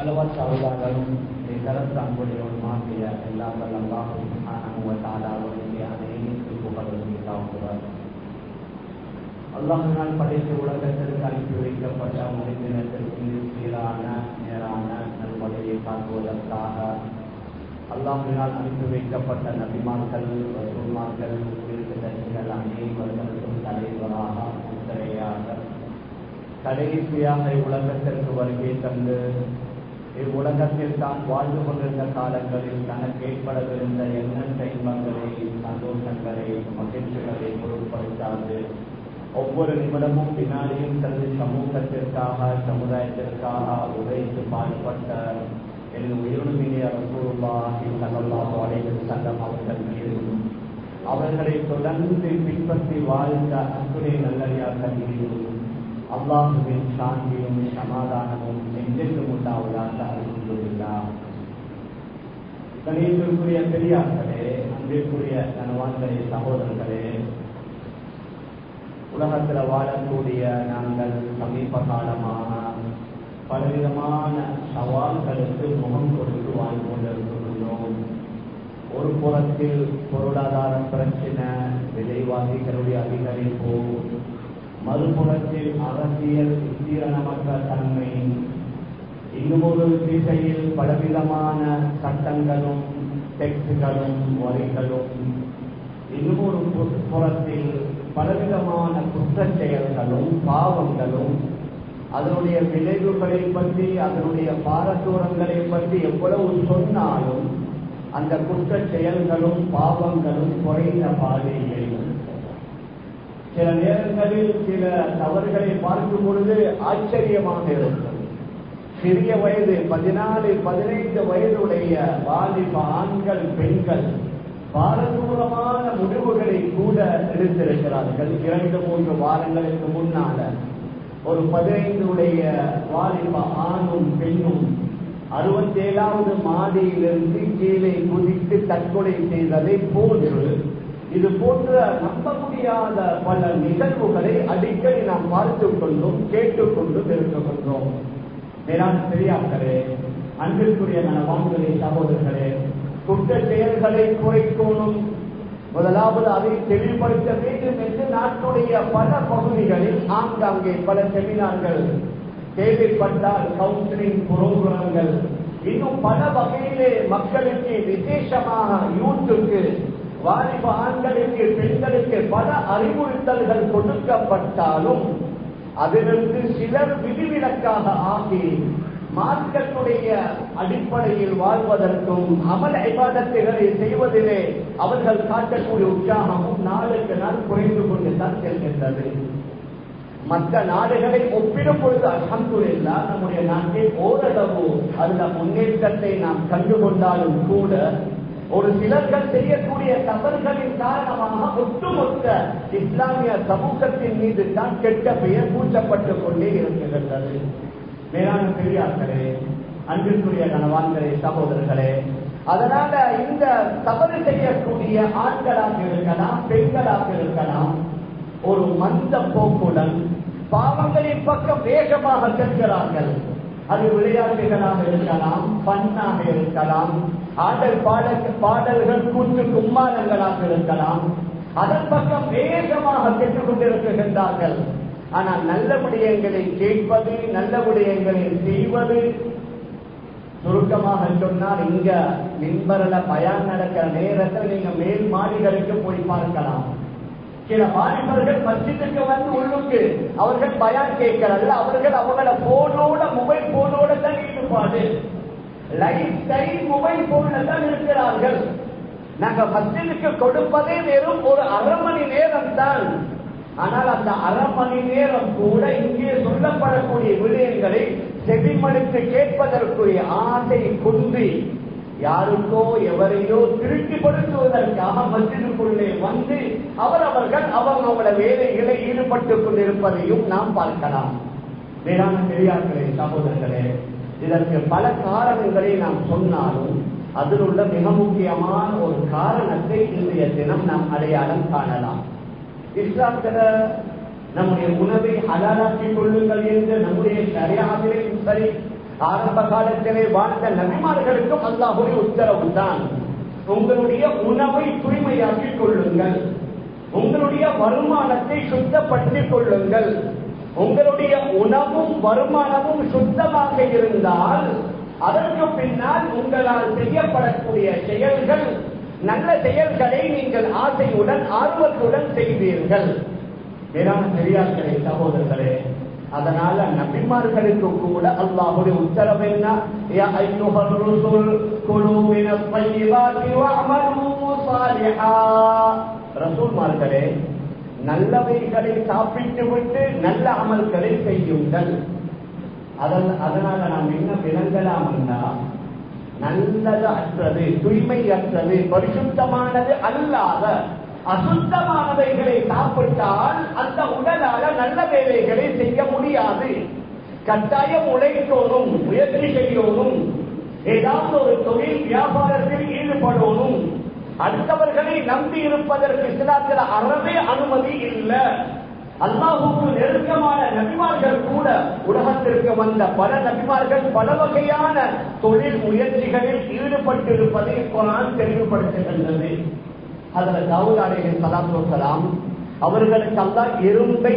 அளவற்ற அருளாளரும் நிகரற்ற அன்புடையவருமாகிய எல்லாம் வல்ல அல்லாஹ் சுப்ஹானஹு வ தஆலாவுடைய அனைத்து புகழும் உண்டாகுக. அல்லாஹ்வினால் படைத்த உலகத்திற்கு அனுப்பி வைக்கப்பட்ட மனிதனத்திற்கு சீரான நேரான நல்வழியை காட்டுவதற்காக அல்லாஹ்வினால் அனுப்பி வைக்கப்பட்ட நபிமார்கள், ரசூல்மார்கள், தீர்க்கதரிசிகள் அனைவர்களுக்கும் தலைவராக முத்திரையாக கடைசியாக இவ்வுலகத்திற்கு வருகை தந்து இவ்வுலகத்தில் தான் வாழ்ந்து கொண்டிருந்த காலங்களில் தனக்கு ஏற்படவிருந்த எண்ணற்ற இன்பங்களை, சந்தோஷங்களை, மகிழ்ச்சிகளை பொருட்படுத்தாது ஒவ்வொரு நிமிடமும் வினாடியும் தனது சமூகத்திற்காக, சமுதாயத்திற்காக உழைத்து பாடுபட்ட என் உயிருமினிய ரசூலுல்லாஹி ஸல்லல்லாஹு அலைஹி வஸல்லம் அவர்கள் மீதும் அவர்களை தொடர்ந்து பின்பற்றி வாழ்ந்த அத்துணை நல்லடியார்கள் மீதும் அல்லாஹுவின் சாந்தியும் சமாதானமும் என்றென்றும் உண்டாவதாக அல்ஹம்துலில்லாஹ். கணியத்திற்குரிய பெரியார்களே, அன்பிற்குரிய கணவான்களே, சகோதரர்களே, உலகத்தில் வாழக்கூடிய நாங்கள் சமீப காலமாக பலவிதமான சவால்களுக்கு முகம் கொடுத்து வாழ்ந்து கொண்டிருக்கின்றோம். ஒரு புறத்தில் பொருளாதார பிரச்சனை, விலைவாசிகளுடைய அதிகரிப்பு, மறுபுறத்தில் அரசியல் சீரணமற்ற தன்மை, இன்னும் ஒரு திசையில் பலவிதமான சட்டங்களும் டெக்ஸ்களும் வரிகளும், இன்னும் ஒரு புறத்தில் பலவிதமான குற்ற செயல்களும் பாவங்களும், அதனுடைய விளைவுகளை பற்றி, அதனுடைய பாரதூரங்களை பற்றி எவ்வளவு சொன்னாலும் அந்த குற்ற செயல்களும் பாவங்களும் குறைந்த பாதையில். சில நேரங்களில் சில தவறுகளை பார்க்கும் பொழுது ஆச்சரியமாக இருக்கும். சிறிய வயது 14, 15 வயதுடைய வாலிப ஆண்கள், பெண்கள் பாரதூரமான முடிவுகளை கூட எடுத்திருக்கிறார்கள். 2-3 வாரங்களுக்கு முன்னால ஒரு 15 வாலிப ஆணும் பெண்ணும் 67வது மாடியிலிருந்து கீழே குதித்து தற்கொலை செய்ததை போன்று இது போன்ற நம்ப முடியாத பல நிகழ்வுகளை அடிக்கடி நாம் பார்த்துக் கொண்டும் கேட்டுக்கொண்டும் இருக்கின்றோம். மேலான பெரியார்களே, அன்பிற்குரிய கணவான்களே, சகோதரர்களே, குற்ற செயல்களை குறைக்கணும், முதலாவது அதை தெளிவுபடுத்த வேண்டும் என்று நாட்டுடைய பல பகுதிகளில் ஆங்காங்கே பல செமினார்கள், தேவைப்பட்டால் கவுன்சிலிங் புரோகிராம்கள், இன்னும் பல வகையிலே மக்களுக்கு விசேஷமாக யூத்துக்கு, வாலிப ஆண்களுக்கு, பெண்களுக்கு பல அறிவுறுத்தல்கள் கொடுக்கப்பட்டாலும் அதிலிருந்து சிலர் விதிவிலக்காக ஆகி மார்க்கத்துடைய அடிப்படையில் வாழ்வதற்கும் அமல் இபாதத்துகளை செய்வதிலே அவர்கள் காட்டக்கூடிய உற்சாகமும் நாளுக்கு நாள் குறைந்து கொண்டுதான் செல்கின்றது. மற்ற நாடுகளை ஒப்பிடும் பொழுது அல்ஹம்துலில்லாஹ் நம்முடைய நாட்டில் ஓரளவு அந்த முன்னேற்றத்தை நாம் கண்டுகொண்டாலும் கூட ஒரு சிலர்கள் செய்யக்கூடிய தவறுகளின் காரணமாக ஒட்டுமொத்த இஸ்லாமிய சமூகத்தின் மீது தான் கெட்ட பெயர் பூச்சப்பட்டுக் கொண்டே இருக்கின்றது. மேலான பெரியார்களே, அன்பிற்குரிய கணவான்களே, சகோதரர்களே, அதனால இந்த தவறு செய்யக்கூடிய ஆண்களாக இருக்கலாம், பெண்களாக இருக்கலாம், ஒரு மந்த போக்குடன் பாவங்களின் பக்கம் வேகமாக செல்கிறார்கள். அது விளையாட்டுகளாக இருக்கலாம், பண்ணாக இருக்கலாம், ஆடல் பாடல்கள், கூற்று கும்மாரங்களாக இருக்கலாம், அதன் பக்கம் வேகமாக சென்று கொண்டிருக்கின்றார்கள். ஆனால் நல்ல விடயங்களை கேட்பது, நல்ல விடயங்களை செய்வது, சுருக்கமாக சொன்னால் இங்க மின்பரல பயான் நடக்கிற நேரத்தில் நீங்க மேல் மாடிகளுக்கு போய் பார்க்கலாம். சில வாலிபர்கள் மஸ்ஜிதுக்கு வந்து உள்ளுக்கு அவர்கள் பயான் கேட்கிறார்கள். அவர்கள் அவங்கள போனோட, மொபைல் போனோட தான் ஈடுபாடு, லைஃப் டைம் மொபைல் போன்ல தான் இருக்கிறார்கள். நாங்க மஸ்ஜிதுக்கு கொடுப்பதே வெறும் ஒரு 1/2 மணி நேரம் தான். ஆனால் அந்த 1/2 மணி நேரம் கூட இங்கே சொல்லப்படக்கூடிய விடயங்களை செவிமடுத்து கேட்பதற்குரிய ஆசை குன்றி யாருக்கோ எவரையோ திருப்திப்படுத்துவதற்காக மஸ்ஜிதுக்குள்ளே வந்து அவர்கள் அவங்களோட வேலைகளை ஈடுபட்டுக் கொண்டிருப்பதையும் நாம் பார்க்கலாம். வேளாண் பெரியார்களே, சகோதரர்களே, இதற்கு பல காரணங்களை நாம் சொன்னாலும் அதில் உள்ள மிக முக்கியமான ஒரு காரணத்தை இன்றைய தினம் நாம் அடையாளம் காணலாம். இஸ்லாத்துல நம்முடைய உணவை ஹலாலாக்கிக் கொள்ளுங்கள் என்று நம்முடைய ஷரியாவிலேயும் சரி, ஆரம்ப காலத்திலே வாழ்ந்த நபிமார்களுக்கும் அல்லாஹ்வுடைய உத்தரவு தான். உங்களுடைய உணவை தூய்மையாக்கிக் கொள்ளுங்கள், உங்களுடைய வருமானத்தை சுத்தப்படுத்திக் கொள்ளுங்கள். உங்களுடைய உணவும் வருமானமும் சுத்தமாக இருந்தால் அதற்கு பின்னால் உங்களால் செய்யப்படக்கூடிய செயல்கள், நல்ல செயல்களை நீங்கள் ஆசையுடன் ஆர்வத்துடன் செய்வீர்கள். வேளாண் பெரியார்களே, சகோதரர்களே, அதனால நபிமார்களுக்கு கூட அல்லாஹ்வுடைய உத்தரவு என்ன? யா அய்யுஹர் ருசுல் குலூ மினத் தையிபாத்தி வஅமலூ ஸாலிஹா. ரசூல்மார்களே, நல்லவைகளை சாப்பிட்டு விட்டு நல்ல அமல்களை செய்யுங்கள். அதனால நாம் என்ன விளங்கலாம் என்றால், நல்லது அற்றது, தூய்மை அற்றது, பரிசுத்தமானது அல்லாத அசுத்தமானவைகளை சாப்பிட்டால் அந்த உடலால நல்ல வேலைகளை செய்ய முடியாது. கட்டாயம் உழைக்கணும், முயற்சி செய்யணும், ஏதாவது ஒரு தொழில் வியாபாரத்தில் ஈடுபடணும். அடுத்தவர்களை நம்பி இருப்பதற்கு இஸ்லாத்தில் அறவே அனுமதி இல்லை. அல்லாஹ்வுக்கு நெருக்கமான நபிமார்கள் கூட, உலகத்திற்கு வந்த பல நபிமார்கள் பல வகையான தொழில் முயற்சிகளில் ஈடுபட்டிருப்பதை குர்ஆன் தெளிவுபடுத்துகின்றது. ஹஜ்ரத் தாவூத் அலைஹிஸ்ஸலாத்து வஸ்ஸலாம் அவர்களுக்கு அல்லாஹ் எறும்பை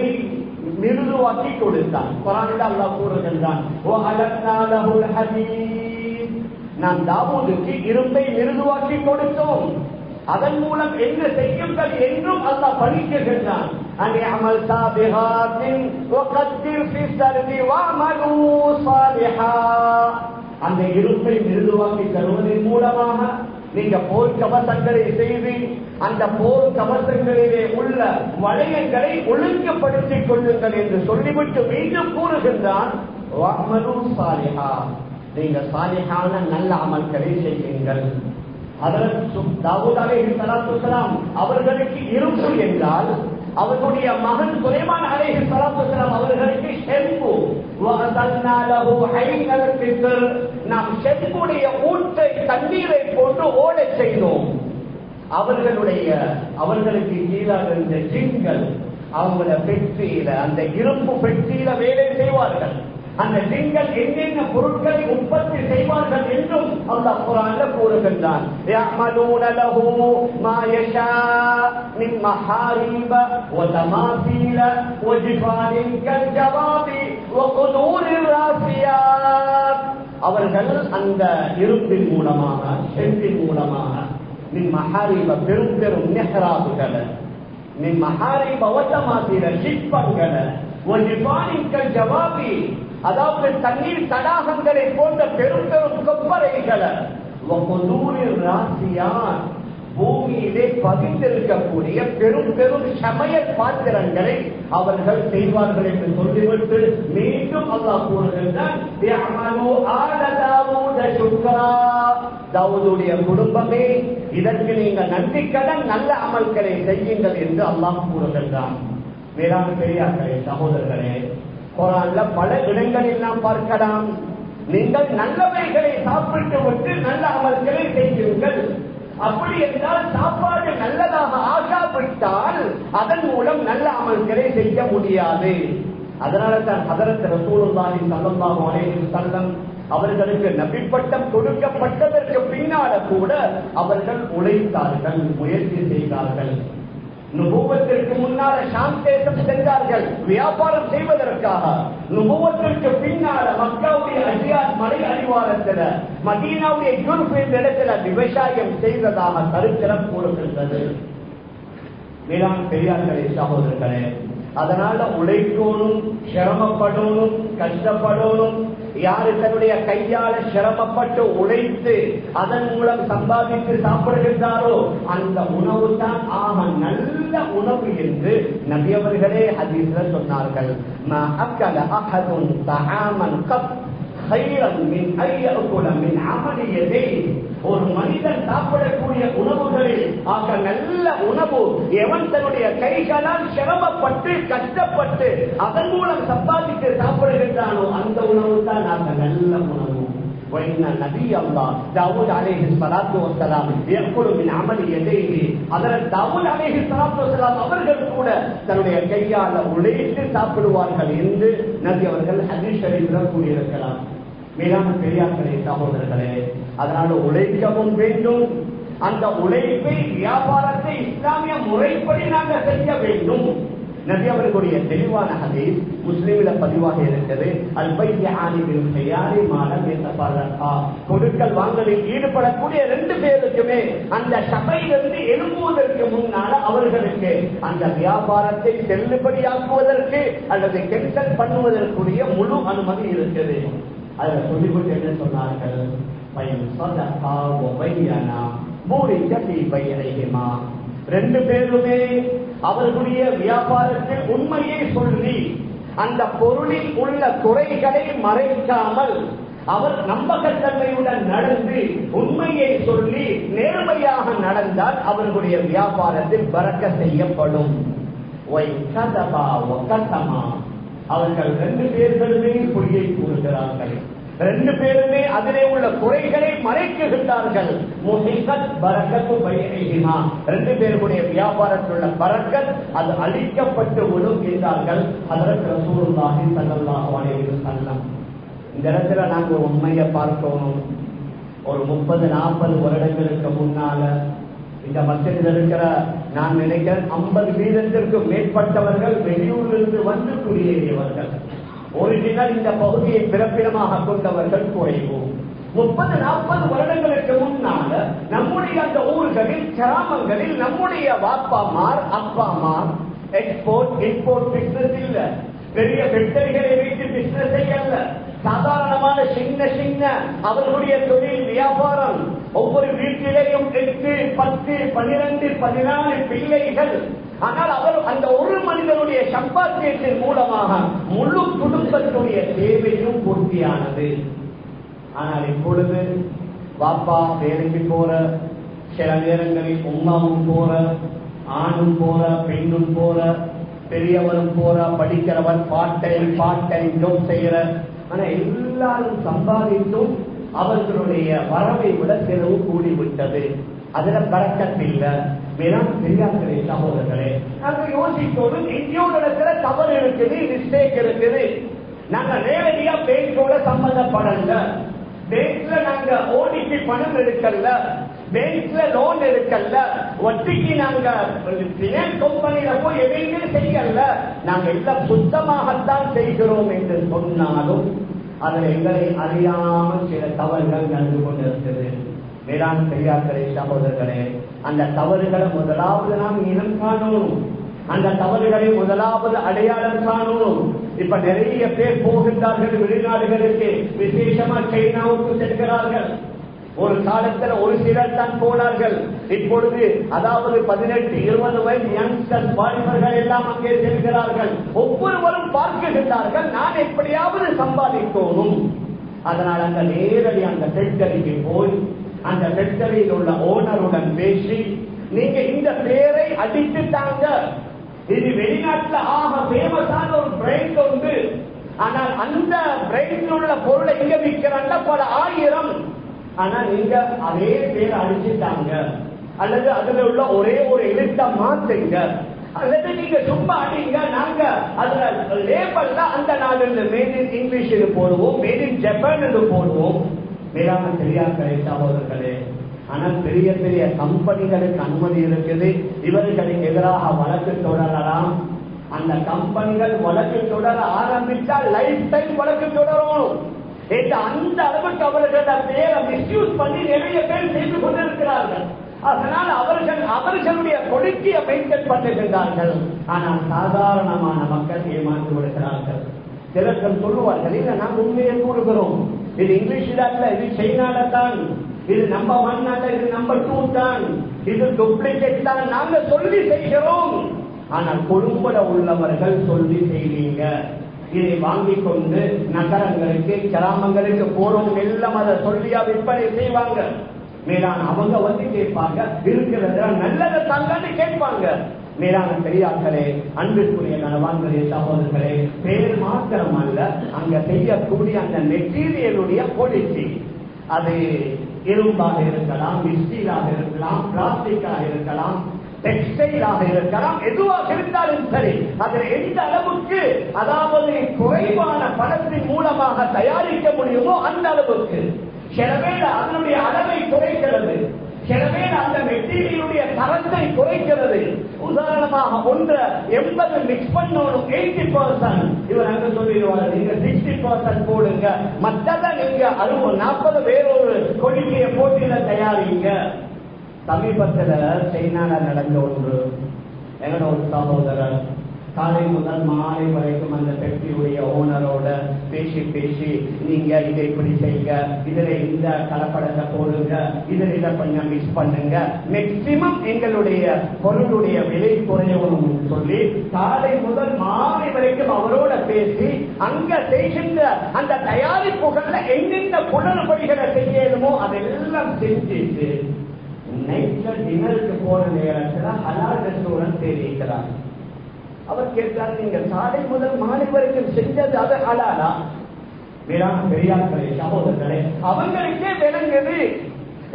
மிருதுவாக்கி கொடுத்தான். குர்ஆனில் அல்லாஹ் கூறுகின்றான், வ அலக்னா லஹுல் ஹதீத், நாம் தாவூதுக்கு இரும்பை மிருதுவாக்கி கொடுத்தோம், அதன் மூலம் என்ன செய்யுங்கள் என்றும் அல்லாஹ் பணிக்கின்றான். அன்அமல் சாபிஹாத்தின் வகத்திர் ஃபி ஸர்தி வஅமலூ ஸாலிஹா. அந்த இரும்பை மிருதுவாக்கி தருவதன் மூலமாக நீங்க போர் கவசங்களை செய்து அந்த போர் கவசங்களிலே உள்ள வளையங்களை ஒழுங்குபடுத்திக் கொள்ளுங்கள் என்று சொல்லிவிட்டு மீண்டும் கூறுகின்றான், வஅமலூ ஸாலிஹா, நீங்க சாலிஹான நல்ல அமல்களை செய்யுங்கள். தாவூத் அலைஹிஸ்ஸலாத்து வஸ்ஸலாம் அவர்களுக்கு இரும்பு என்றால், அவர்களுடைய மகன் சுலைமான் அலைஹிஸ்ஸலாத்து வஸ்ஸலாம் அவர்களுக்கு செம்பு. வஅஸல்னா லஹு ஐனல் ஃபித்ர், நாம் செம்புடைய ஊற்றை தண்ணீரை போட்டு ஓடச் செய்தோம். அவர்களுக்கு கீழாக இருந்த ஜின்கள் அவங்கள பெற்றியில, அந்த இரும்பு பெற்றியில வேலை செய்வார்கள். அந்த ஜின்கள் என்னென்ன பொருட்களை உற்பத்தி செய்வார்கள் என்றும் அல்லாஹ் குர்ஆன்ல கூறுகின்றான். يَعْمَلُونَ لَهُ مَا يَشَاءُ مِنْ مَحَارِيبَ وَتَمَاثِيلَ وَجِفَانٍ كَالْجَوَابِ وَقُدُورِ الرَّاسِيَاتِ. அவர்கள் அந்த இரும்பின் மூலமாக, செம்பின் மூலமாக, மின் மஹாரிப, பெரும் பெரும் நெஹ்ராபுகள, மின் மஹாரிப வதமாத்திர, சிற்பங்கள, வஜிஃபானின் கல்ஜவாபி, அதாவது தண்ணீர் தடாகங்களை போன்ற பெரும் பெரும் கொப்பரைகளை, வகுதூரில் ராசியான், பூமியிலே பதிந்திருக்கக்கூடிய பெரும் பெரும் சமையல் பாத்திரங்களை அவர்கள் செய்வார்கள் என்று சொல்லிவிட்டு மீண்டும் அல்லாஹ் கூறுகின்றான், தாவூதுடைய குடும்பமே, இதற்கு நீங்கள் நன்றிக்கடன் நல்ல அமல்களை செய்யுங்கள் என்று அல்லாஹ் கூறுகின்றான். வேளாண் பெரியார்களே, சகோதரர்களே, குர்ஆன்ல பல இடங்களில் நாம் பார்க்கலாம், நீங்கள் நல்லவைகளை சாப்பிட்டு விட்டு நல்ல அமல்களை செய்யுங்கள். அப்படி என்றால் சாப்பாடு நல்லதாக ஆகாவிட்டால் அதன் மூலம் நல்ல அமல்களை செய்ய முடியாது. அதனால தான் ஹஜ்ரத் ரசூலுல்லாஹி ஸல்லல்லாஹு அலைஹி வஸல்லம் அவர்களுக்கு நபி பட்டம் கொடுக்கப்பட்டதற்கு பின்னால கூட அவர்கள் உழைத்தார்கள், முயற்சி செய்தார்கள். நுபுவத்திற்கு முன்னால ஷாம் தேசம் சென்றார்கள் வியாபாரம் செய்வதற்காக. நுபுவத்திற்கு பின்னால மக்காவுடைய அஜியாத் மலை அடிவாரத்தில், மதீனாவுடைய ஜுர்ஃப் என்ற இடத்துல விவசாயம் செய்வதாக சரித்திரம் கூறுகின்றது. வேளாண் பெரியார்களே, சகோதரர்களே, அதனால உழைக்கணும், சிரமப்படணும், கஷ்டப்படணும். யாரு தன்னுடைய கையால சிரமப்பட்டு உழைத்து அதன் மூலம் சம்பாதித்து சாப்பிடுகின்றாரோ அந்த உணவு தான் ஆக நல்ல உணவு என்று நபி அவர்களே ஹதீஸ்ல சொன்னார்கள். மா அக்கல அஹதுன் தஆமன் கத் خيرا من أن يأكل من عمل يديه. ஒரு மனிதன் சாப்பிடக்கூடிய உணவுகளில் ஆக நல்ல உணவு எவன் தன்னுடைய கைகளால் சிரமப்பட்டு கஷ்டப்பட்டு அதன் மூலம் சம்பாதித்து சாப்பிடுகின்றானோ அந்த உணவு தான் ஆக நல்ல உணவு. நபி அல்லாஹ் தாவூத் அலைஹிஸ்ஸலாத்து வஸ்ஸலாம் يأكل من عمل يديه. அதனால் தாவூத் அலைஹிஸ்ஸலாத்து வஸ்ஸலாம் அவர்கள் கூட தன்னுடைய கையால் உழைத்து சாப்பிடுவார்கள் என்று நபி அவர்கள் ஹதீஸ் ஷரீஃபில் கூறியிருக்கிறார். மேலான பெரியார்களே, சகோதரர்களே, அதனால உழைக்கவும் வேண்டும். அந்த உழைப்பை, வியாபாரத்தை இஸ்லாமிய முறைப்படி நாங்கள் செய்ய வேண்டும். நபி அவர்களுடைய தெளிவான ஹதீஸ் முஸ்லிமில பதிவாக இருக்கிறது. கொடுக்கல் வாங்கலில் ஈடுபடக்கூடிய 2 பேருக்குமே அந்த சபையிலிருந்து எழும்புவதற்கு முன்னால் அவர்களுக்கு அந்த வியாபாரத்தை செல்லுபடியாக்குவதற்கு அல்லது கேன்சல் பண்ணுவதற்குரிய முழு அனுமதி இருக்குது. அதில் சொல்லிவிட்டு என்ன சொன்னார்கள்? ரெண்டு பேருமே அவர்களுடைய வியாபாரத்தில் உண்மையை சொல்லி அந்த பொருளில் உள்ள குறைகளை மறைக்காமல் அவர் நம்பகத்தன்மையுடன் நடந்து உண்மையை சொல்லி நேர்மையாக நடந்தால் அவர்களுடைய வியாபாரத்தில் பரக்கத் செய்யப்படும். அவர்கள் 2 பேர்களுமே பொய்யை கூறுகிறார்கள். 2 பேருமே அதிலே உள்ள குறைகளை மறைக்குகின்றார்கள். 2 பேருடைய வியாபாரத்தில் உள்ள பரக்கத் அது அழிக்கப்பட்டு விடும் என்றார்கள் ஹஜ்ரத் ரசூலுல்லாஹி ஸல்லல்லாஹு அலைஹி வஸல்லம். இந்த இடத்துல நாங்கள் ஒரு உண்மையை பார்க்கணும். ஒரு 30-40 வருடங்களுக்கு முன்னால இந்த மஸ்ஜிதில் இருக்கிற நான் நினைக்கிறேன் 50% மேற்பட்டவர்கள் வெளியூரிலிருந்து வந்து குடியேறியவர்கள். ஒரிஜினல் இந்த பகுதியை பிறப்பிடமாக கொண்டவர்கள் குறைவு. 30-40 வருடங்களுக்கு முன்னால நம்முடைய அந்த ஊர்களில், கிராமங்களில் நம்முடைய வாப்பாமார் அப்பாமார் எக்ஸ்போர்ட் இம்போர்ட் பிசினஸ் இல்ல, பெரிய ஃபேக்டரிகளை வைத்து பிசினஸ் செய்யல, சாதாரணமான சின்ன சின்ன அவர்களுடைய தொழில் வியாபாரம். ஒவ்வொரு வீட்டிலேயும் 8, 10, 12, 14 பிள்ளைகள். ஆனால் அவர் அந்த ஒரு மனிதனுடைய சம்பாத்தியத்தின் மூலமாக முழு குடும்பத்துடைய தேவையும் பூர்த்தியானது. ஆனால் இப்பொழுது பாப்பா வேலைக்கு போற, சில நேரங்களில் உமாவும் போற, ஆணும் போற, பெண்ணும் போற, பெரியவரும் போற, படிக்கிறவன் பார்ட் டைம் ஜாப் செய்யற. ஆனா எல்லாரும் சம்பாதித்தும் அவர்களுடைய வரவை விட செலவு கூடிவிட்டது. அதுல பறக்கத்தில்ல. வேளாண் பெரியார்களே, சகோதரர்களே, நாங்க யோசிக்கணும். எங்கேயோ இடத்துல தவறு இருக்குது, மிஸ்டேக் இருக்குது. நாங்க நேரடியா பேங்கோட சம்பந்தப்படல. பேங்க்ல நாங்க ஓடிக்கு பணம் எடுக்கல, பேங்க்ல லோன் எடுக்கல, வட்டிக்கு நாங்க கம்பெனியில போய் எதையுமே செய்யல. நாங்க எல்லாம் சுத்தமாகத்தான் செய்கிறோம் என்று சொன்னாலும் அதில் எங்களை அறியாமல் சில தவறுகள் நடந்து கொண்டிருக்கிறது. வேளாண் பெரியார்களே, சகோதரர்களே, அந்த தவறுகளை முதலாவது நாம் இனம் காணணும். அந்த தவறுகளை முதலாவது அடையாளம் காணணும். இப்ப நிறைய பேர் போகின்றார்கள் வெளிநாடுகளுக்கு, விசேஷமா சைனாவுக்கு செல்கிறார்கள். ஒரு காலத்தில் ஒரு சிலர் தான் போனார்கள். இப்பொழுது அதாவது 18-20 வயது யங்ஸ்டர்ஸ் வாலிபர்கள் எல்லாம் அங்கே செல்கிறார்கள். ஒவ்வொருவரும் பார்க்கின்றார்கள், நான் எப்படியாவது சம்பாதிக்கணும். அதனால் அந்த நேரடி அந்த ஃபேக்டரிக்கு போய் அந்த ஃபேக்டரியில் உள்ள ஓனருடன் பேசி, நீங்க இந்த பேரை அடித்துட்டாங்க, இது வெளிநாட்டுல ஆக ஃபேமஸான ஒரு பிராண்ட் உண்டு, ஆனால் அந்த பிராண்டில் உள்ள பொருளை இங்க விற்கிறாங்க பல 1000. ஆனா நீங்க அதே பேரை அடிச்சுட்டாங்க, அல்லது அதுல உள்ள ஒரே ஒரு எழுத்த மாத்துங்க, அல்லது நீங்க சும்மா அடிங்க. நாங்க அதுல லேபல்ல அந்த நாடுல மேட் இன் இங்கிலீஷ் போடுவோம், மேட் இன் ஜப்பான் என்று போடுவோம். மேலான பெரியார்களே, சகோதரர்களே, ஆனால் பெரிய பெரிய கம்பெனிகளுக்கு அனுமதி இருக்குது. இவர்களுக்கு எதிராக வழக்கு தொடரலாம். அந்த கம்பெனிகள் வழக்கு தொடர ஆரம்பித்தால் லைஃப் டைம் வழக்கு தொடரணும். அந்த அளவுக்கு அவர்களோட பேரை மிஸ்யூஸ் பண்ணி நிறைய பேர் செய்து கொண்டிருக்கிறார்கள். அதனால் அவர்களுடைய கொள்கையை மெயின்டைன் பண்ணுகின்றார்கள். ஆனால் சாதாரணமான மக்கள் ஏமாந்து விடுகிறார்கள். சிலர்கள் சொல்லுவார்கள், இல்ல நாங்கள் உண்மையை கூறுகிறோம், இது இங்கிலீஷ்ல அல்ல, இது சைனால தான், இது நம்பர் 1 அல்ல, இது நம்பர் 2 தான், இது டூப்ளிகேட் தான், நாங்க சொல்லி செய்கிறோம். ஆனால் கொழும்புல உள்ளவர்கள் சொல்லி செய்வீங்க. இதை வாங்கிக் கொண்டு நகரங்களுக்கு, கிராமங்களுக்கு போறவங்க எல்லாம் அதை சொல்லியா விற்பனை செய்வாங்க. மேலான அவங்க வந்து கேட்பாங்க, இருக்கிறத நல்லதை தாங்கன்னு கேட்பாங்க. மேலான பெரியார்களே, அன்பிற்குரிய கணவான்களே, சகோதரர்களே, பேர் மாத்திரம் அல்ல, அங்க செய்யக்கூடிய அந்த மெட்டீரியலுடைய குவாலிட்டி, அது இரும்பாக இருக்கலாம், ஸ்டீலாக இருக்கலாம், பிளாஸ்டிக்காக இருக்கலாம், டெக்ஸ்டைலாக இருக்கலாம், எதுவாக இருந்தாலும் சரி, அதில் எந்த அளவுக்கு அதாவது குறைவான பணத்தின் மூலமாக தயாரிக்க முடியுமோ அந்த அளவுக்கு. சிலவே அதனுடைய அளவை குறைக்கிறது, சிலவே அந்த மெட்டீரியலுடைய தரத்தை குறைக்கிறது. உதாரணமாக ஒன்று 80 மிக்ஸ் பண்ணணும் 80%, இவர் அங்க சொல்லிடுவாங்க நீங்க 60% போடுங்க, மற்றதை நீங்க 60-40 வேறொரு கொள்கையை போட்டியில தயாரிங்க. சமீபத்தில் சைனால நடந்த ஒன்று, எங்களோட ஒரு சகோதரர் காலை முதல் மாலை வரைக்கும் அந்த ஃபேக்டரியுடைய ஓனரோட பேசி நீங்க இதை இப்படி செய்யுங்க, இதுல இந்த கலப்படத்தை போடுங்க, இதுல இதை கொஞ்சம் மிக்ஸ் பண்ணுங்க, மேக்சிமம் எங்களுடைய பொருளுடைய விலை குறையணும் சொல்லி காலை முதல் மாலை வரைக்கும் அவரோட பேசி அங்க செய்கின்ற அந்த தயாரிப்புகள்ல எங்கெந்த குளறுபடிகளை செய்யணுமோ அதெல்லாம் செஞ்சுட்டு நைட்ல டின்னருக்கு போன நேரத்துல ஹலால் ரெஸ்டாரண்ட் தெரிவிக்கிறார். அவர் கேட்டார், நீங்க காலை முதல் மாலை வரைக்கும் செஞ்சது அது ஹலாலா? வேளாண் பெரியார்களே சகோதரர்களே, அவங்களுக்கே விளங்குது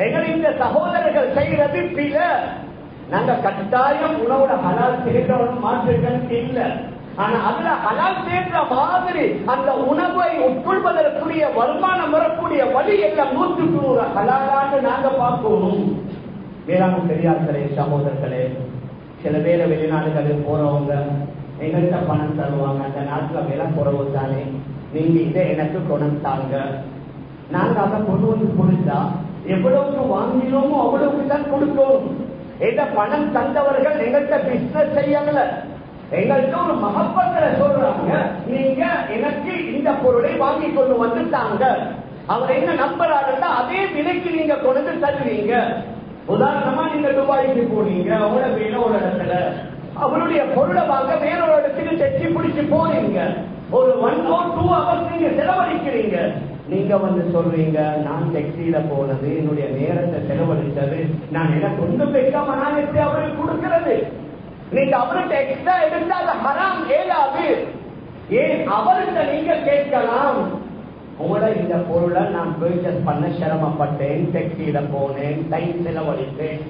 எங்களை இந்த சகோதரர்கள் செய்யறது பில. நாங்க கட்டாயம் உணவுல ஹலால் சேர்க்கணும், மாற்றுகள் இல்லை. ஆனா அதுல ஹலால் சேர்க்கிற மாதிரி அந்த உணவை உட்கொள்வதற்குரிய வருமானம் வரக்கூடிய வழி எல்லாம் 100% ஹலாலான்னு நாங்க பார்க்கணும். வேளாண் பெரியார்களே சகோதரர்களே, சில பேர் வெளிநாடுகளில் போறவங்க எங்கள்கிட்ட பணம் தருவாங்க, அந்த நாட்டுல விலை குறவு தானே, நீங்க இதை எனக்கு கொண்டாங்க, நாங்க அதை கொண்டு வந்து கொடுத்தா எவ்வளவுக்கு வாங்கினோமோ அவ்வளவுக்கு தான் கொடுக்கணும். இதை பணம் தந்தவர்கள் எங்கள்கிட்ட பிசினஸ் செய்யல, எங்கள்கிட்ட ஒரு மகப்பத்துல சொல்றாங்க, நீங்க எனக்கு இந்த பொருளை வாங்கி கொண்டு வந்துட்டாங்க. அவர் என்ன நம்புறாருன்னா அதே விலைக்கு நீங்க கொண்டு தருவீங்க. உதாரணமா நீங்க துபாய்க்கு போனீங்க, அவங்களோட வேலை ஒரு இடத்துல அவருடைய பொருளை வாங்க வேறொரு இடத்துக்கு செச்சு பிடிச்சு போறீங்க, ஒரு 1 or 2 hours நீங்க செலவழிக்கிறீங்க. நீங்க வந்து சொல்றீங்க, நான் டெக்ஸியில போனது என்னுடைய நேரத்தை செலவழிச்சது, நான் எனக்கு ஒன்றும் வைக்காம நான் எப்படி அவருக்கு கொடுக்கிறது? நீங்க அவர்கிட்ட எக்ஸ்ட்ரா எடுத்தா அது ஹராம் ஏதாவது. ஏன் அவர்கிட்ட நீங்க கேட்கலாம், உங்களோட இந்த பொருளை நான் பர்ச்சேஸ் பண்ண சிரமப்பட்டேன், டெக்ஸியில போனேன், டைம் செலவழித்தேன்,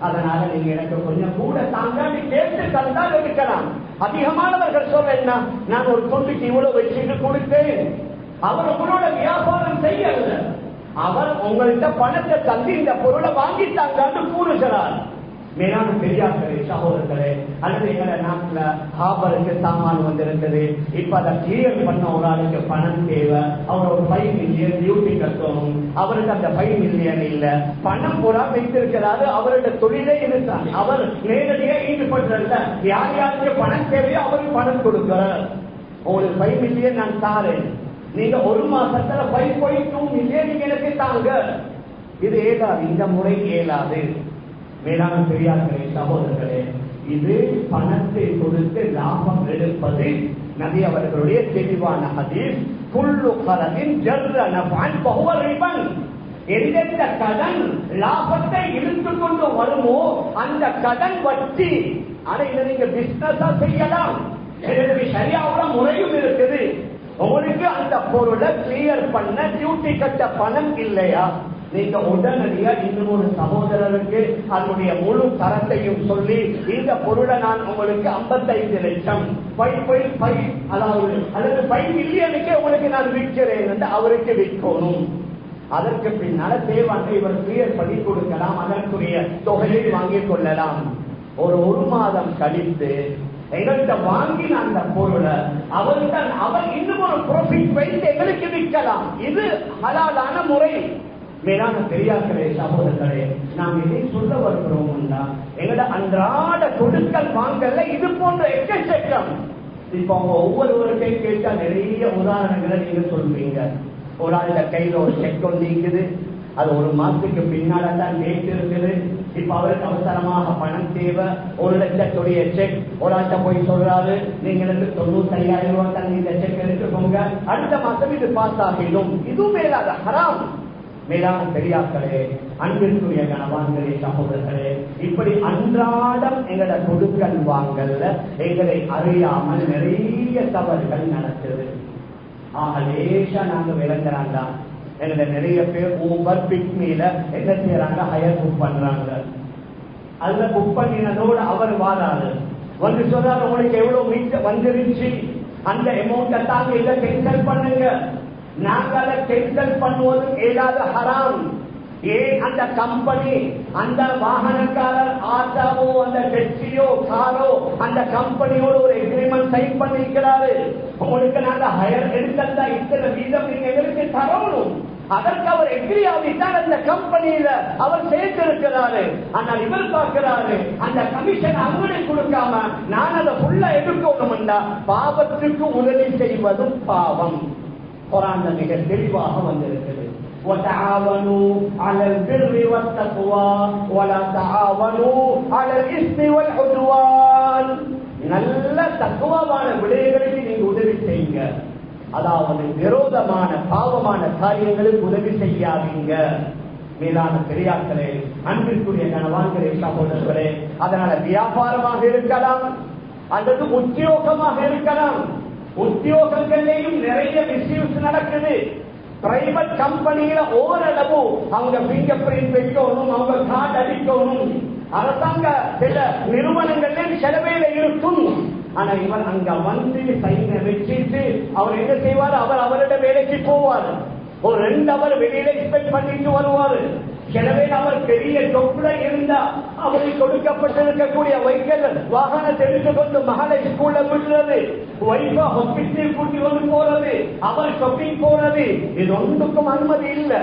அதனால நீங்க எனக்கு கொஞ்சம் கூட தாங்காடி கேட்டு தந்தால் எடுக்கலாம். அதிகமானவர்கள் சொல்றேன்னா நான் ஒரு தொண்டுக்கு இவ்வளவு வச்சுட்டு கொடுத்தேன், அவர் உங்களோட வியாபாரம் செய்யல, அவர் உங்கள்கிட்ட பணத்தை தந்து இந்த பொருளை வாங்கிட்டாங்கன்னு கூறுகிறார். மேலான பெரியார்களே சகோதரர்களே, அல்லது எங்களை நாட்டுல ஹாபருக்கு சாமான் வந்திருக்குது, இப்ப அதை கிளியர் பண்ண ஒரு ஆளுக்கு பணம் தேவை, அவர் ஒரு 5 மில்லியன் டியூட்டி கட்டணும், அவருக்கு அந்த 5 மில்லியன் இல்ல, பணம் பூரா வைத்திருக்கிறாரு, அவருடைய தொழிலே இதுதான், அவர் நேரடியாக ஈடுபடுறதுல யார் யாருக்கு பணம் தேவையோ அவருக்கு பணம் கொடுக்கிறார். உங்களுக்கு 5 மில்லியன் நான் தாரேன், நீங்க ஒரு மாசத்துல 5.2 மில்லியன் நீங்க எனக்கு தாங்க. இது ஏதாவது, இந்த முறை ஏலாது. மேலான பெரியார்களே சகோதரர்களே, இது பணத்தை கொடுத்து லாபம் எடுப்பது நபி அவர்களுடைய தெளிவான ஹதீஸ். குல்லு கரதின் ஜர்ர நஃபன் ஃபஹுவ ரிபன். எந்த கடன் லாபத்தை இழுத்துக் கொண்டு வருமோ அந்த கடன் வட்டி. ஆனா இதை நீங்க பிசினஸா செய்யலாம், சரியான முறையும் இருக்குது. உங்களுக்கு அந்த பொருளை கிளியர் பண்ண டியூட்டி கட்ட பணம் இல்லையா, நீங்க உடனடியா இன்னொரு சகோதரருக்கு அதனுடைய முழு தரத்தையும் சொல்லி இந்த பொருளை நான் உங்களுக்கு 55 லட்சம் 5.5 அதாவது அல்லது 5 மில்லியனுக்கே உங்களுக்கு நான் விற்கிறேன் என்று அவருக்கு விற்கணும். அதற்கு பின்னால தேவாங்க இவர் கிளியர் பண்ணி கொடுக்கலாம், அதற்குரிய தொகையை வாங்கிக் கொள்ளலாம். ஒரு மாதம் கழித்து எங்கள்கிட்ட வாங்கின அந்த பொருளை அவர் இன்னும் ஒரு ப்ராஃபிட் வைத்து எங்களுக்கு விற்கலாம். இது ஹலாலான முறை. மேலான பெரியார்களே சகோதரர்களே, நாம் இதை சொல்ல வருகிறோம்னா எங்களோட அன்றாட கொடுக்கல் வாங்கல இது போன்ற எக்கச்சக்கம். இப்ப அவங்க ஒவ்வொருவருக்கையும் கேட்டா நிறைய உதாரணங்களை நீங்க சொல்வீங்க. ஒரு ஆளுடைய கையில ஒரு செக் ஒன்று இருக்குது, அது ஒரு மாசத்துக்கு பின்னால்தான் டேட் இருக்குது. இப்ப அவருக்கு அவசரமாக பணம் தேவை, 1 லட்சத்துடைய செக் ஒரு ஆட்ட போய் சொல்றாரு, நீங்களுக்கு 95,000 ரூபாய் தான் இந்த செக் எடுத்துக்கோங்க, அடுத்த மாசம் இது பாஸ் ஆகிடும். இதுவும் மேலாத ஹராம். மேலான பெரியார்களே, அன்பிற்குரிய கணவான்களே சகோதரர்களே, இப்படி அன்றாடம் எங்களை கொடுக்கல் வாங்கல்ல எங்களை அறியாமல் நிறைய தவறுகள் நடக்குது. லேசா நாங்க விளங்குறாங்க. எங்களை நிறைய பேர் ஊபர் பிக்மில என்ன செய்யறாங்க, ஹயர் புக் பண்றாங்க. அதுல புக் பண்ணினதோட அவர் வாராரு வந்து சொல்றாரு, உங்களுக்கு எவ்வளவு மீட் வந்துருச்சு, அந்த அமௌண்ட்டை தாங்க இதை கேன்சல் பண்ணுங்க. நாங்க அதை கேன்சல் பண்ணுவது ஏதாவது ஹராம். ஏன் அந்த கம்பெனி அந்த வாகனக்காரர் ஆட்டாவோ அந்த டெக்ஸியோ காரோ அந்த கம்பெனியோட ஒரு எக்ரிமெண்ட் சைன் பண்ணிக்கிறாரு, உங்களுக்கு நாங்க ஹயர் எடுத்தா இத்தனை வீதம் நீங்க எங்களுக்கு தரணும். அதற்கு அவர் எக்ரி ஆகித்தான் அந்த கம்பெனியில அவர் சேர்த்திருக்கிறாரு. ஆனால் இவர் பார்க்கிறாரு அந்த கமிஷன் அவங்களுக்கு கொடுக்காம நான் அதை ஃபுல்லா எடுக்கணும்டா பாவத்துக்கு உதவி செய்வதும் பாவம். குர்ஆன்ல மிக தெளிவாக வந்திருக்கிறது. وتعاونوا على البر والتقوى ولا تعاونوا على الاثم والعدوان. நல்ல தக்வாவான விடயங்களுக்கு நீங்க உதவி செய்யுங்க, அதாவது விரோதமான பாவமான காரியங்களுக்கு உதவி செய்யாதீங்க. மேலான பெரியார்களே, அன்பிற்குரிய கணவான்களே, சகோதரர்களே, அதனால வியாபாரமாக இருக்கலாம் அல்லது உத்தியோகமாக இருக்கலாம். உத்தியோகங்களிலேயும் நிறைய மிஸ்யூஸ் நடக்குது. பிரைவேட் கம்பெனியில ஓரளவு அவங்க பிங்கர் பிரிண்ட் வைக்கணும், அவங்க கார்டு அடிக்கணும். அரசாங்க சில நிறுவனங்களில் செலவேல இருக்கும். ஆனா இவர் அங்க வந்து சைனை வச்சுட்டு அவர் என்ன செய்வார், அவர் அவரோட வேலைக்கு போவார். ஒரு 2 அவர் வெளியில எக்ஸ்பெக்ட் பண்ணிட்டு வருவாரு. எனவே அவர் பெரிய தொப்புல இருந்தா அவருக்கு கொடுக்கப்பட்டிருக்கக்கூடிய வைக்கல் வாகனத்தை எடுத்துக்கொண்டு மகளை ஸ்கூல்ல விடுறது, வைஃபா ஹாஸ்பிட்டல் கூட்டி வந்து போறது, அவர் ஷாப்பிங் போறது, இது ஒன்றுக்கும் அனுமதி இல்லை.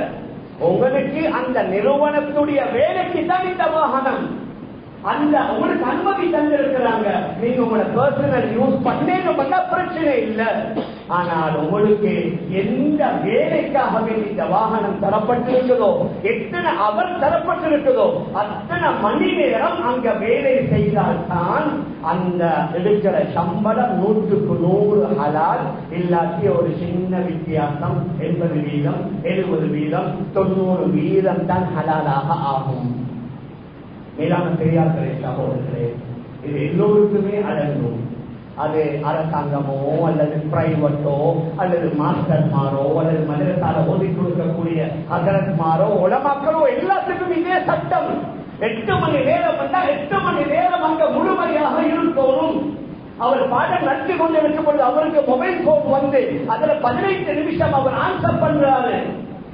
உங்களுக்கு அந்த நிறுவனத்துடைய வேலைக்கு தான் இந்த வாகனம், அந்த உங்களுக்கு அனுமதி தந்திருக்கிறாங்க. நீங்க உங்களோட பர்சனல் யூஸ் பண்ணா பிரச்சனை இல்லை. ஆனால் உங்களுக்கு எந்த வேலைக்காக இந்த வாகனம் தரப்பட்டிருக்கிறதோ, எத்தனை அவர் தரப்பட்டிருக்கிறதோ அத்தனை மணி நேரம் அங்க வேலை செய்தால்தான் அந்த எடுக்கிற சம்பளம் 100க்கு 100 ஹலால். இல்லாட்டி ஒரு சின்ன வித்தியாசம் 80 வீதம் 70 வீதம் 90 வீதம் தான் ஹலாலாக ஆகும். மேலான பெரியார்களே, சகோதரர்களே, இது எல்லோருக்குமே அடங்கும். அது அரசாங்கமோ அல்லது பிரைவேட்டோ அல்லது மாஸ்டர்மாரோ அல்லது மதரசால ஓதி கொடுக்கக்கூடிய ஹஜரத்மாரோ உலமாக்களோ எல்லாத்துக்கும் இதே சட்டம். 8 மணி நேரம் வந்தா 8 மணி நேரம் அங்க முழுமையாக இருக்கணும். அவர் பாடம் நடத்தி கொண்டு இருக்கும் பொழுது அவருக்கு மொபைல் போன் வந்து அதுல 15 நிமிஷம் அவர் ஆன்சர் பண்றாரு,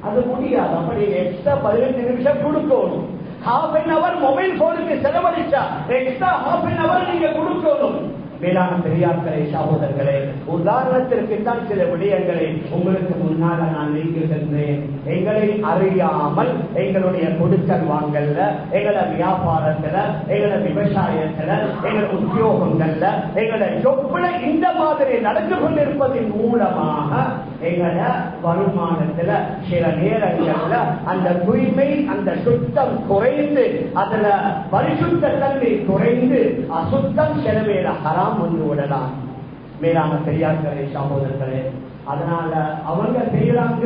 அது முடியாது. அப்படி எக்ஸ்ட்ரா 15 நிமிஷம் கொடுக்கணும். half an hour மொபைல் போனுக்கு செலவழிச்சா எக்ஸ்ட்ரா half an hour நீங்க கொடுக்கணும். மேலான பெரியார்களே, சகோதரர்களே, உதாரணத்திற்கு தான் சில விடயங்களை உங்களுக்கு முன்னால நான் நீக்கின்றேன். எங்களை அறியாமல் எங்களுடைய கொடுக்கல் வாங்கல்ல, எங்கள வியாபாரத்துல, எங்கள விவசாயத்துல, எங்கள உத்தியோகங்கள்ல, எங்கள ஜொப்புல இந்த மாதிரி நடந்து கொண்டிருப்பதன் மூலமாக எங்கள வருமானத்துல சில நேரங்கள்ல அந்த தூய்மை அந்த சுத்தம் குறைந்து அதுல பரிசுத்த தன்மை குறைந்து அசுத்தம் செலவேல ஹராம் வந்து விடலாம். மேலான பெரியார்களே, சகோதரர்களே, அதனால அவங்க செய்யறாங்க.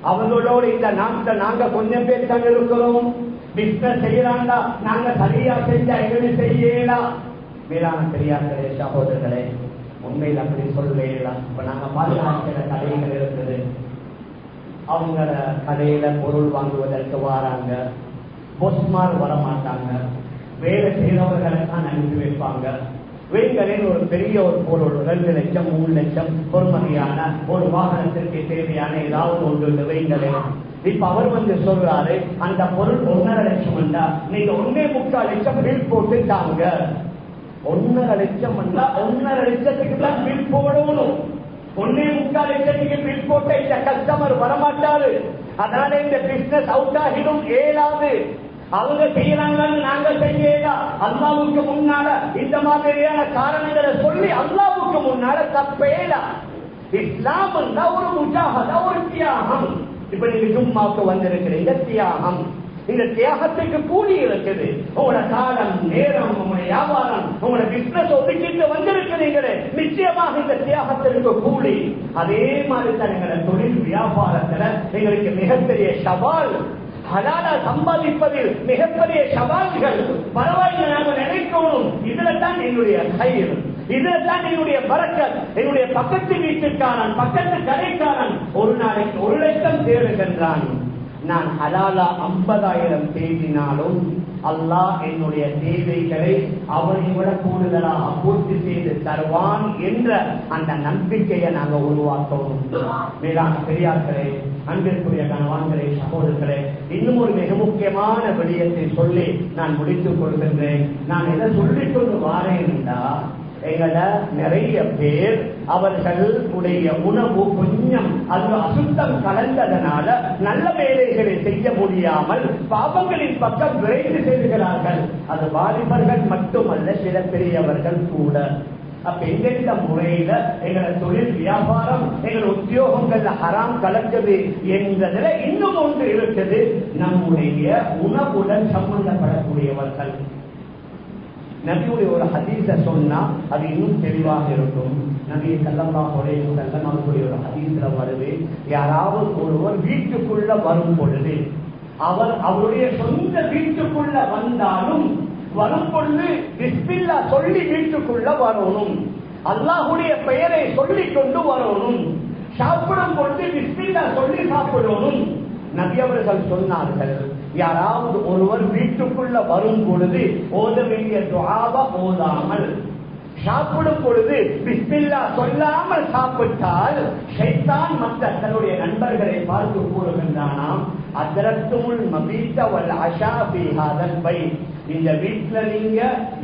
அவங்களோட இந்த நாட்டில் நாங்க கொஞ்சம் பேர் தான் இருக்கிறோம். பிசினஸ் செய்யறாங்க, நாங்க சரியா செஞ்சா எங்களுக்கு செய்யலாம். மேலான பெரியார்களே, சகோதரர்களே, உண்மையில் அப்படி சொல்லலாம். இப்ப நாங்க பாதுகாக்கிற கடைகள் இருக்குது, அவங்க கடையில பொருள் வாங்குவதற்கு வராங்க, போஸ்ட்மார் வரமாட்டாங்க, வேலை செய்தவர்களை தான் அனுப்பி வைப்பாங்க. வைகளில் ஒரு பெரிய ஒரு பொருள் 2 லட்சம் 3 லட்சம் பொறுமதியான ஒரு வாகனத்திற்கு தேவையான ஏதாவது ஒன்று வைங்களில். இப்ப அவர் வந்து சொல்றாரு, அந்த பொருள் 1.5 லட்சம் வந்தா நீங்க 1.25 லட்சம் பில் போட்டு தாங்க. 1.5 லட்சம் வந்தா 1.5 லட்சத்துக்கு தான் பில் போடணும். 1.25 லட்சத்துக்கு பில் போட்ட இந்த கஸ்டமர் வரமாட்டாரு. அதனால இந்த பிசினஸ் அவுட் ஆகிடும், ஏலாது. அவங்க செய்யறாங்கன்னு நாங்க செய்யலாம். அல்லாவுக்கு முன்னால இந்த மாதிரியான காரணங்களை சொல்லி அல்லாவுக்கு முன்னால தப்பேலாம். இஸ்லாம் ஒரு முஜாஹதா, ஒரு தியாகம். இப்ப நீங்க ஜும்மாவுக்கு வந்திருக்கிறீங்க, தியாகம். இந்த தியாகத்துக்கு கூலி இருக்குது. உங்களோட காலம், நேரம், உங்களுடைய வியாபாரம், உங்களோட பிசினஸ் ஒதுக்கிட்டு வந்திருக்கிறீங்களே, நிச்சயமாக இந்த தியாகத்திற்கு கூலி. அதே மாதிரி தான் எங்களோட தொழில் வியாபாரத்துல எங்களுக்கு மிகப்பெரிய சவால். ஹலாலா சம்பாதிப்பதில் மிகப்பெரிய சவால்கள். பரவாயில்லை, நாங்கள் நினைக்கணும், இதுல தான் என்னுடைய கயிறு, இதுல தான் என்னுடைய பரக்கத். என்னுடைய பக்கத்து வீட்டுக்காரன், பக்கத்து கடைக்காரன் ஒரு நாளைக்கு 1 லட்சம் தேடுகின்றான். நான் ஹலாலா 50,000 தேடினாலும் அல்லாஹ் என்னுடைய தேவைகளை அவனை விட கூடுதலாக பூர்த்தி செய்து தருவான் என்ற அந்த நம்பிக்கையை நாங்கள் உருவாக்கணும். மேலான பெரியார்களே, அன்பிற்குரிய கணவான்களே, சகோதரர்களே, இன்னும் ஒரு மிக முக்கியமான விடயத்தை சொல்லி நான் முடித்துக் கொள்கின்றேன். நான் எதை சொல்லிக் கொண்டு வாரேன் என்றால், எங்கட நிறைய பேர் அவர்களுடைய உணவு கொஞ்சம் அது அசுத்தம் கலந்ததனால நல்ல வேலைகளை செய்ய முடியாமல் பாவங்களின் பக்கம் விரைந்து செல்கிறார்கள். அது வாலிபர்கள் மட்டுமல்ல, சில பெரியவர்கள் கூட. அப்ப எந்தெந்த முறையில எங்களோட தொழில் வியாபாரம் எங்கள் உத்தியோகங்கள்ல ஹராம் கலக்குது என்பதில் இன்னும் ஒன்று இருக்குது, நம்முடைய உணவுடன் சம்பந்தப்படக்கூடியவர்கள். நபியுடைய ஒரு ஹதீஸ சொன்னா அது இன்னும் தெளிவாக இருக்கும். நபி ஸல்லல்லாஹு அலைஹி வஸல்லம் அவர்களுடைய ஒரு ஹதீஸ்ல வருது, யாராவது ஒருவர் வீட்டுக்குள்ள வரும் பொழுது, அவர் அவருடைய சொந்த வீட்டுக்குள்ள வந்தாலும் வரும் பொழுது பிஸ்மில்லாஹ் சொல்லி வீட்டுக்குள்ள வரணும், அல்லாஹ்வுடைய பெயரை சொல்லிக் கொண்டு வரணும், சாப்பிடும் பொழுது பிஸ்மில்லாஹ் சொல்லி சாப்பிடணும். நபி அவர்கள் சொன்னார்கள், யாராவது ஒருவர் வீட்டுக்குள்ள வரும் பொழுது ஓத வேண்டிய துஆவை ஓதாமல், சாப்பிடும் பொழுது பிஸ்மில்லாஹ் சொல்லாமல் சாப்பிட்டால் ஷைத்தான் மற்ற தன்னுடைய நண்பர்களை பார்த்து கூறுகின்றானாம், அத்ரத்துமுல் மபீத வல் அஷா ஃபீ ஹாதல் பைத், இந்த வீட்டில் நீங்க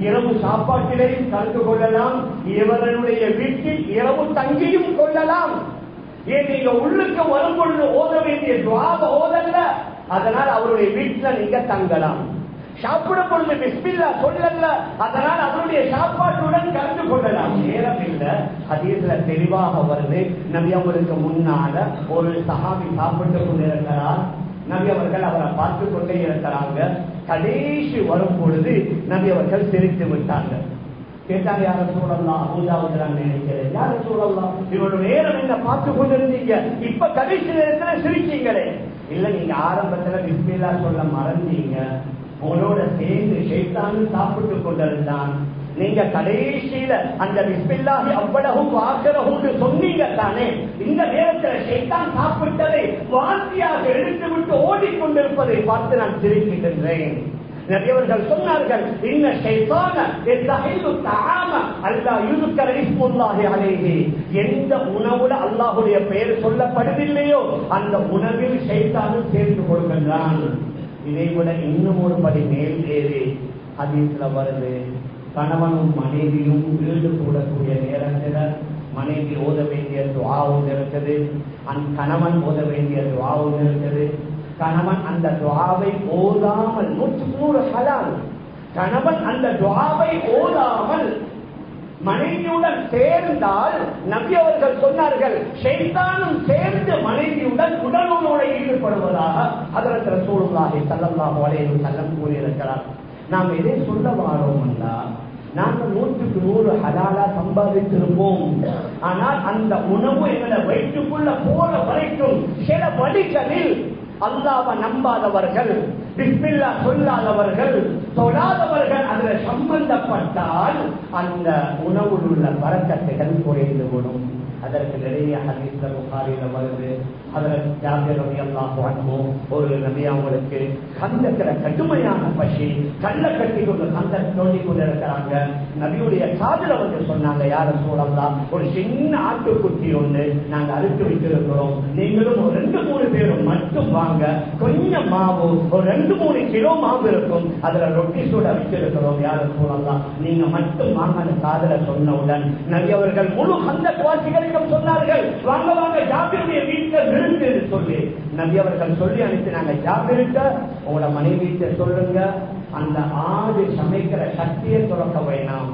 இரவு சாப்பாட்டிலையும் கலந்து கொள்ளலாம், இவர்களுடைய வீட்டில் இரவு தங்கியும் கொள்ளலாம். ஏன் நீங்க உள்ளுக்கு வரும் பொழுது ஓத வேண்டிய துஆவை ஓதல்ல, அதனால் அவருடைய வீட்டில் நீங்க தங்கலாம். சாப்பிடும் பொழுது பிஸ்மில்லாஹ் சொல்லல, அதனால் அவருடைய சாப்பாட்டுடன் கலந்து கொள்ளலாம். நேரம் இல்லை, ஹதீஸ்ல தெளிவாக வருது. நபி அவர்களுக்கு முன்னால ஒரு சஹாபி சாப்பிட்டு கொண்டிருக்கிறார். நபி அவர்கள் அவரை பார்த்து கொண்டே இருக்கிறாங்க. கடைசி வரும் பொழுது நபி அவர்கள் சிரித்து விட்டாங்க. கேட்டாங்க, யார சூழல்லாம் அபூதாவுதான் நினைக்கிறேன், யார சூழல்லாம் இவரோட நேரம் என்ன பார்த்து கொண்டிருந்தீங்க, இப்ப கடைசி நேரத்துல சிரிச்சீங்களே. இல்ல, நீங்க ஆரம்பத்துல பிஸ்மில்லாஹ் சொல்ல மறந்தீங்க, உங்களோட சேர்ந்து ஷைத்தானும் சாப்பிட்டு கொண்டிருந்தான், நீங்க கடைசியில அந்த பிஸ்மில்லாஹி அவ்வளவும் வாசரஹு சொன்னீங்க தானே, இந்த நேரத்தில் ஷைத்தான் சாப்பிட்டதை வாந்தியாக எடுத்து விட்டு ஓடிக்கொண்டிருப்பதை பார்த்து நான் சிரிக்கின்றேன். நபியவர்கள் சொன்னார்கள், இன்ன ஷைத்தான யஸ்தஹில்லு தஆம அல்லா யுذكر اسم الله عليه, எந்த உணவுல அல்லாஹ்வுடைய பெயர் சொல்லப்படுவதில்லையோ அந்த உணவில் ஷைத்தானும் சேர்ந்து கொள்கின்றான். இதை விட இன்னும் ஒரு படி மேல் ஏறி ஹதீஸ்ல வருது, கணவனும் மனைவியும் வீடு கூடக்கூடிய நேரத்தில் மனைவி ஓத வேண்டிய துஆவும் இருக்குது, கணவன் ஓத வேண்டிய துஆவும் இருக்குது. கணவன் அந்த துஆவை ஓதாமல் 100% ஹலால். கணவன் அந்த துஆவை ஓதாமல் மனைவியுடன் சேர்ந்தால் நபி அவர்கள் சொன்னார்கள், ஷைத்தானும் சேர்ந்து மனைவியுடன் உடலுறவோட ஈடுபடுவதாக ஹஜ்ரத் ரசூலுல்லாஹி ஸல்லல்லாஹு அலைஹி வஸல்லம் கூறியிருக்கிறார். நாம் எதை சொல்ல வாரோம் என்றால், நாங்கள் 100% ஹலாலா சம்பாதித்திருப்போம், ஆனால் அந்த உணவு எங்களை வயிற்றுக்குள்ள போற வரைக்கும் சில வழிகளில் அல்லாஹ்வை நம்பாதவர்கள், பிஸ்மில்லாஹ் சொல்லாதவர்கள், தொழாதவர்கள் அதில் சம்பந்தப்பட்டால் அந்த உணவில் உள்ள பரக்கத்துகள் குறைந்து விடும். அதற்கு நிறைய ஹதீஸ்ல புகாரில வருது. ஹஜ்ரத் ஜாபிர் ரலியல்லாஹு அன்ஹு ஒரு நபி அவங்களுக்கு கந்தத்துல கடுமையான பசி, கல்ல கட்டி கொண்டு கந்த தோண்டி கொண்டு இருக்கிறாங்க. நபியுடைய காதுல வந்து சொன்னாங்க, யார சூழல்லாம் ஒரு சின்ன ஆட்டுக்குட்டி ஒன்று நாங்க அறுத்து வைத்திருக்கிறோம், நீங்களும் ஒரு 2-3 பேரும் மட்டும் வாங்க, கொஞ்சம் மாவு ஒரு 2-3 கிலோ மாவு இருக்கும், அதுல ரொட்டி சூட வச்சிருக்கிறோம், யார சூழல்லாம் நீங்க மட்டும் வாங்க. அந்த காதுல சொன்னவுடன் நபி அவர்கள் முழு கந்த வாசிகளுக்கும் சொன்னார்கள், வாங்க வாங்க ஜாபிருடைய வீட்டில் விருந்து சொல்லி நபி அவர்கள் சொல்லி அனுப்பினாங்க. ஜாபிருக்க உங்களோட மனைவிட்ட சொல்லுங்க, அந்த ஆடு சமைக்கிற சக்தியை துறக்க வேணாம்,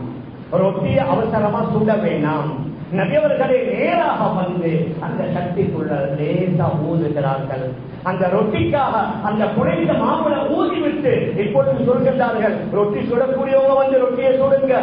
ரொட்டியை அவசரமா சுட வேணாம். நபி அவர்களே நேராக வந்து அந்த சக்திக்குள்ள லேசா ஊதுகிறார்கள். அந்த ரொட்டிக்காக அந்த குறைந்த மாவுளை ஊதிவிட்டு இப்பொழுது சொல்கின்றார்கள், ரொட்டி சுடக்கூடியவங்க வந்து ரொட்டியை சுடுங்க.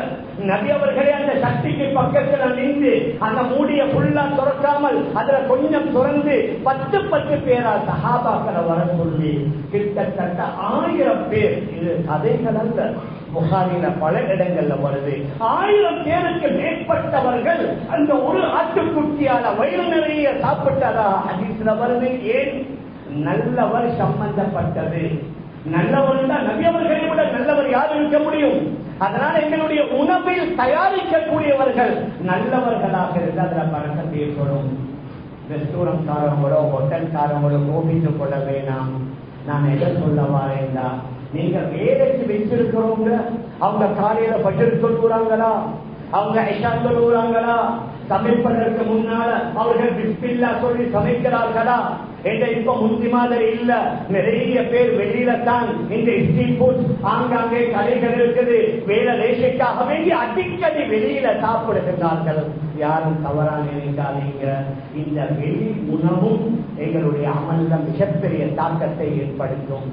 நபி அவர்களே அந்த சக்திக்கு பக்கத்தில் நின்று அந்த மூடிய புல்லா துறக்காமல் அதுல கொஞ்சம் துறந்து 10 பேரா சஹாபாக்களை வர சொல்லி கிட்டத்தட்ட 1000 பேர், இது கதை கலந்த புகாரில பல இடங்கள்ல வருது, 1000 பேருக்கு மேற்பட்டவர்கள் அந்த ஒரு ஆட்டுக்குட்டியால வயிறு நிறைய சாப்பிட்டதா ஹதீஸ்ல வருது. ஏன்? நல்லவர் சம்பந்தப்பட்டது. நல்லவன் தான். நபி அவர்களை விட நல்லவர் யார் இருக்க முடியும்? அதனால எங்களுடைய உணவில் தயாரிக்கக்கூடியவர்கள் நல்லவர்களாக இருந்து அதில் பழக்கத்தை ஏற்படும். ரெஸ்டாரண்ட்காரங்களோ ஹோட்டல்காரங்களோ கோபித்துக் கொள்ள வேணாம். நான் எதை சொல்ல வரேன்டா, நீங்க வேலைக்கு வச்சிருக்கிறவங்க அவங்க காலையில பட்ஜெட் சொல்லுறாங்களா, அவங்க ஐஷா சொல்லுறாங்களா, சமைப்பதற்கு முன்னால அவர்கள் பிஸ்மில்லா சொல்லி சமைக்கிறார்களா என்ற இப்ப முந்தி மாதிரி இல்ல. நிறைய பேர் வெளியில தான் இந்த ஸ்ட்ரீட் ஃபுட் ஆங்காங்கே கடைகள் இருக்குது, வேலை ரேஷைக்காக வேண்டி அடிக்கடி வெளியில சாப்பிடுகின்றார்கள். யாரும் தவறா நினைக்காதீங்க. இந்த வெளி உணவும் எங்களுடைய அமல்ல மிகப்பெரிய தாக்கத்தை ஏற்படுத்தும்.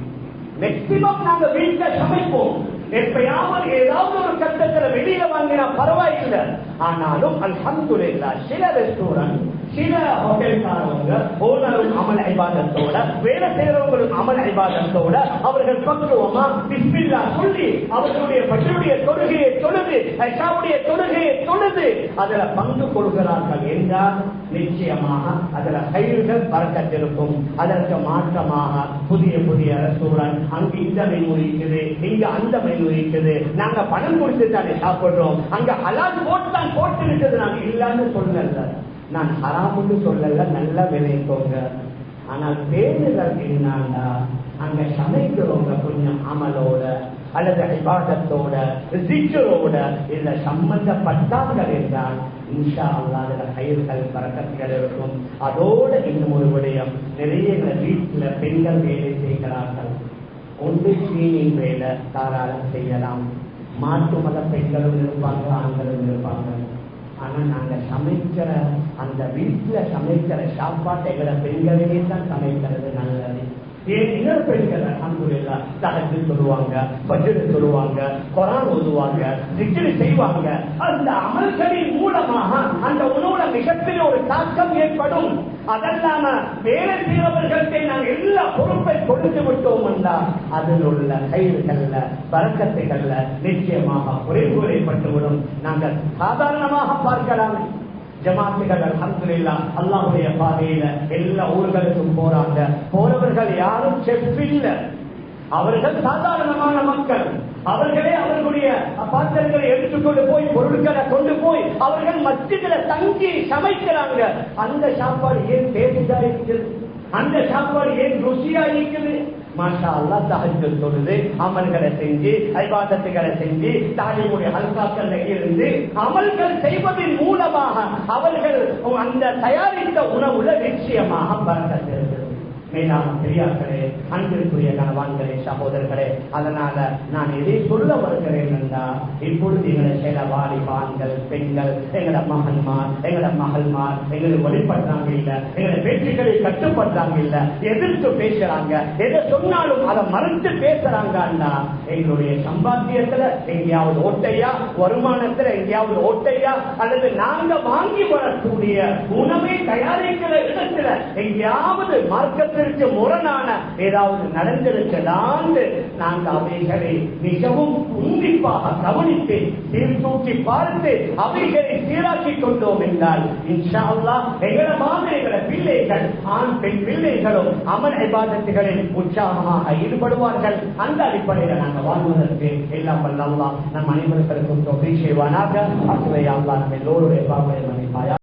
மேக்சிமம் நாங்க வீட்டுல சமைப்போம். எப்பயாவது ஏதாவது ஒரு கட்டத்துல வெளியில வாங்கினா பரவாயில்லை. ஆனாலும் அல்ஹம்துலில்லாஹ் சில ரெஸ்டாரண்ட் சில ஹோட்டல்காரவங்க ஓனரும் அமல் இபாதத்தோட வேலை செய்யறவங்களும் அமல் இபாதத்தோட அவர்கள் பக்குவமா பிஸ்மில்லா சொல்லி அவர்களுடைய பஜ்ருடைய தொழுகையை தொழுது இஷாவுடைய தொழுகையை தொழுது அதுல பங்கு கொள்கிறார்கள் என்றால் நிச்சயமாக அதுல கைகள் பறக்கத்திருக்கும். அதற்கு மாற்றமாக புதிய புதிய ரெஸ்டாரண்ட் அங்கு இந்த மெனு இருக்குது, இங்க அந்த மெனு இருக்குது, நாங்க பணம் கொடுத்து தானே சாப்பிடுறோம், அங்க ஹலால் போட்டு போட்டு இருக்குது, நாங்க இல்லன்னு சொல்லல, நான் ஹராமுன்னு சொல்லல, நல்ல விளைக்கோங்க. ஆனால் பேருகள் என்னன்னா அங்க சமைக்கிறவங்க கொஞ்சம் அமலோட அல்லது இபாதத்தோட ஜிக்ரோட இல்ல சம்பந்தப்பட்டார்கள் என்றால் இன்ஷா அல்லாஹ் அதுல கயிர்கள் பரக்கத்துகள் இருக்கும். அதோட இன்னும் ஒரு விடயம், நிறைய வீட்டுல பெண்கள் வேலை செய்கிறார்கள். ஒன்று கிளீனிங் வேலை தாராளம் செய்யலாம். மாற்று மத பெண்களும் இருப்பாங்க, ஆண்களும் இருப்பாங்க. ஆனா நாங்க சமைக்கிற அந்த வீட்டுல சமைக்கிற சாப்பாட்டை எங்களை பெண்களே தான் சமைக்கிறது நல்லது. இன்னொரு பெண்கள் அல்ஹம்துலில்லாஹ் தஹஜ்ஜுத் சொல்லுவாங்க, ஃபஜ்ர் சொல்லுவாங்க, குர்ஆன் ஓதுவாங்க, திக்ர் செய்வாங்க. அந்த அமல்களின் மூலமாக அந்த உணவுல மிகப்பெரிய ஒரு தாக்கம் ஏற்படும். அதெல்லாம வேலை செய்யறவர்களுக்கு நாங்கள் எல்லா பொறுப்பை கொடுத்து விட்டோம் என்றால் அதில் உள்ள கயிறுகள்ல பரக்கத்தைகள்ல நிச்சயமாக குறைவு ஏற்பட்டுவிடும். நாங்கள் சாதாரணமாக பார்க்கலாம். ஜமாத்துகள் அல்ஹம்துலில்லாஹ் அல்லாஹ்வுடைய பாதையில எல்லா ஊர்களுக்கும் போறாங்க. போறவர்கள் யாரும் செஃப் இல்ல, அவர்கள் சாதாரணமான மக்கள். அவர்களே அவர்களுடைய பாத்திரங்களை எடுத்துக்கொண்டு போய் பொருட்களை கொண்டு போய் அவர்கள் மஸ்ஜிதுல தங்கி சமைக்கிறாங்க. அந்த சாப்பாடு ஏன் டேஸ்டா இருக்குது, அந்த சாப்பாடு ஏன் ருசியா இருக்குது? மாஷா அல்லாஹ் தஹஜ்ஜுத் தொழுது அமல்களை செஞ்சு இபாதத்துகளை செஞ்சு தாலிமுடைய ஹல்காக்கள்ல இருந்து அமல்கள் செய்வதன் மூலமாக அவர்கள் அந்த தயாரித்த உணவுல நிச்சயமாக பரக்கத் இருக்கிறது. மேலான பெரியார்களே, அன்பிற்குரிய கணவான்களே, சகோதரர்களே, அதனால நான் எதை சொல்ல வருகிறேன் என்றால் இப்பொழுது எங்களை சில வாலிபான்கள் பெண்கள் எங்களோட மகன்மார் எங்களோட மகள்மார் எங்களை வழிபடுறாங்க இல்ல, எங்களை பேச்சுக்களை கட்டுப்படுறாங்க இல்ல, எதிர்த்து பேசுறாங்க, எதை சொன்னாலும் அதை மறுத்து பேசுறாங்கன்னா எங்களுடைய சம்பாத்தியத்துல எங்கேயாவது ஓட்டையா, வருமானத்துல எங்கேயாவது ஓட்டையா, அல்லது நாங்க வாங்கி வரக்கூடிய உணவை தயாரிக்கிற இடத்துல எங்கேயாவது மார்க்கத்தில் முரணான ஏதாவது நடந்திருக்கிறான். நாங்கள் அவைகளை மிகவும் உன்னிப்பாக கவனித்து சீர்தூக்கி பார்த்து அவைகளை சீராக்கி கொண்டோம் என்றால் இன்ஷா அல்லாஹ் எங்கள மாதிரிகள பிள்ளைகள் ஆண் பெண் பிள்ளைகளும் அமல் இபாதத்துகளில் உற்சாகமாக ஈடுபடுவார்கள். அந்த அடிப்படையில் நாங்கள் வாழ்வதற்கு எல்லாம் வல்ல அல்லாஹ் நம் அனைவருக்கும் தௌஃபீக் செய்வானாக. அல்லாஹ் நம்ம எல்லோருடைய பாவங்களை மன்னிப்பாயா.